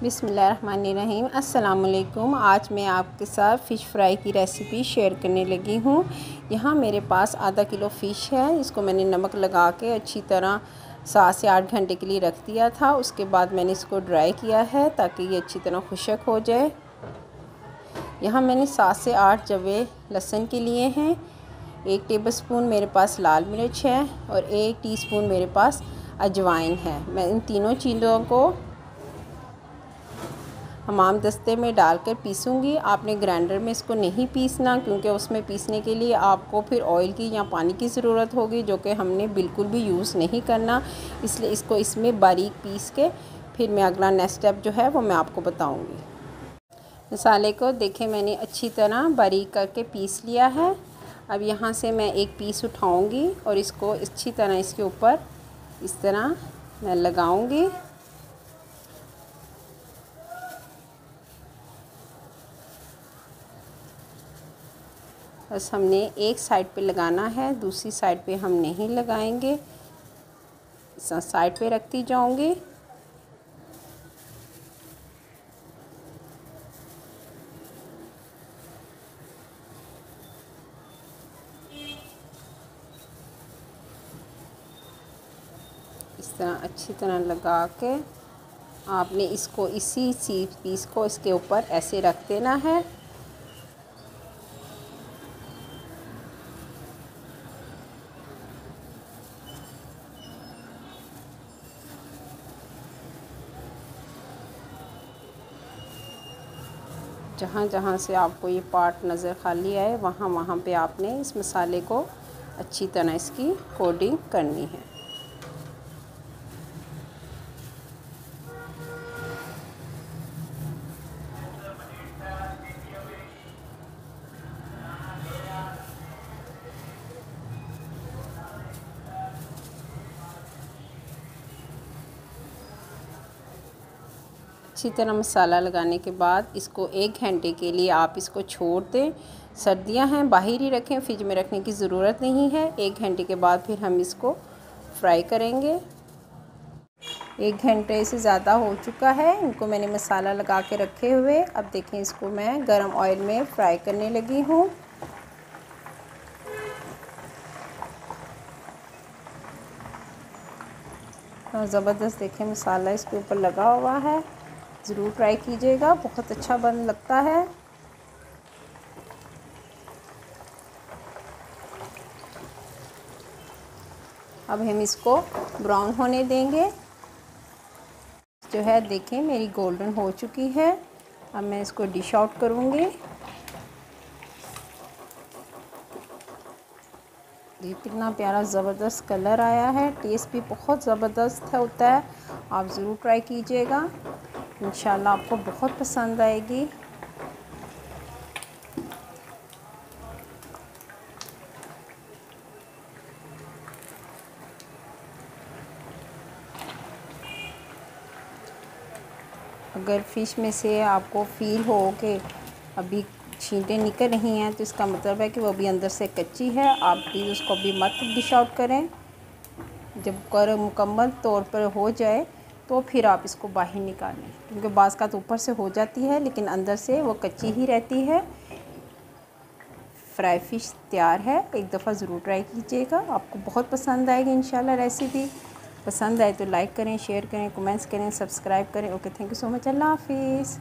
बिस्मिल्लाहिर्रहमानिर्रहीम। अस्सलाम वालेकुम। आज मैं आपके साथ फ़िश फ्राई की रेसिपी शेयर करने लगी हूँ। यहाँ मेरे पास आधा किलो फ़िश है। इसको मैंने नमक लगा के अच्छी तरह 7 से 8 घंटे के लिए रख दिया था। उसके बाद मैंने इसको ड्राई किया है ताकि ये अच्छी तरह खुश्क हो जाए। यहाँ मैंने 7 से 8 जवे लहसुन के लिए हैं। 1 टेबलस्पून मेरे पास लाल मिर्च है और 1 टीस्पून मेरे पास अजवाइन है। मैं इन तीनों चीज़ों को हमाम दस्ते में डालकर पीसूँगी। आपने ग्राइंडर में इसको नहीं पीसना, क्योंकि उसमें पीसने के लिए आपको फिर ऑयल की या पानी की ज़रूरत होगी, जो कि हमने बिल्कुल भी यूज़ नहीं करना। इसलिए इसको इसमें बारीक पीस के फिर मैं अगला नेक्स्ट स्टेप जो है वो मैं आपको बताऊँगी। मसाले को देखें मैंने अच्छी तरह बारीक करके पीस लिया है। अब यहाँ से मैं एक पीस उठाऊँगी और इसको अच्छी तरह इसके ऊपर इस तरह मैं लगाऊँगी। बस हमने एक साइड पे लगाना है, दूसरी साइड पे हम नहीं लगाएंगे। साइड पे रखती जाऊंगी। इस तरह अच्छी तरह लगा के आपने इसको इसी पीस को इसके ऊपर ऐसे रख देना है। जहाँ जहाँ से आपको ये पार्ट नज़र खाली आए वहाँ वहाँ पे आपने इस मसाले को अच्छी तरह इसकी कोटिंग करनी है। अच्छी तरह मसाला लगाने के बाद इसको 1 घंटे के लिए आप इसको छोड़ दें। सर्दियां हैं, बाहर ही रखें, फ्रिज में रखने की ज़रूरत नहीं है। 1 घंटे के बाद फिर हम इसको फ्राई करेंगे। 1 घंटे से ज़्यादा हो चुका है, इनको मैंने मसाला लगा के रखे हुए। अब देखें इसको मैं गरम ऑयल में फ्राई करने लगी हूँ। और ज़बरदस्त देखें मसाला इसके ऊपर लगा हुआ है। ज़रूर ट्राई कीजिएगा, बहुत अच्छा बन लगता है। अब हम इसको ब्राउन होने देंगे। जो है देखें मेरी गोल्डन हो चुकी है। अब मैं इसको डिश आउट करूँगी। ये कितना प्यारा ज़बरदस्त कलर आया है। टेस्ट भी बहुत ज़बरदस्त होता है। आप ज़रूर ट्राई कीजिएगा, इंशाल्लाह आपको बहुत पसंद आएगी। अगर फ़िश में से आपको फील हो कि अभी छींटें निकल रही हैं, तो इसका मतलब है कि वो अभी अंदर से कच्ची है। आप प्लीज़ उसको अभी मत डिश आउट करें। जब कर मुकम्मल तौर पर हो जाए तो फिर आप इसको बाहर निकालें, क्योंकि बाज़ का तो ऊपर से हो जाती है लेकिन अंदर से वो कच्ची ही रहती है। फ्राई फ़िश तैयार है। एक दफ़ा ज़रूर ट्राई कीजिएगा, आपको बहुत पसंद आएगी इंशाल्लाह। रेसिपी पसंद आए तो लाइक करें, शेयर करें, कमेंट्स करें, सब्सक्राइब करें। Okay, thank you so much. अल्लाह हाफिज़।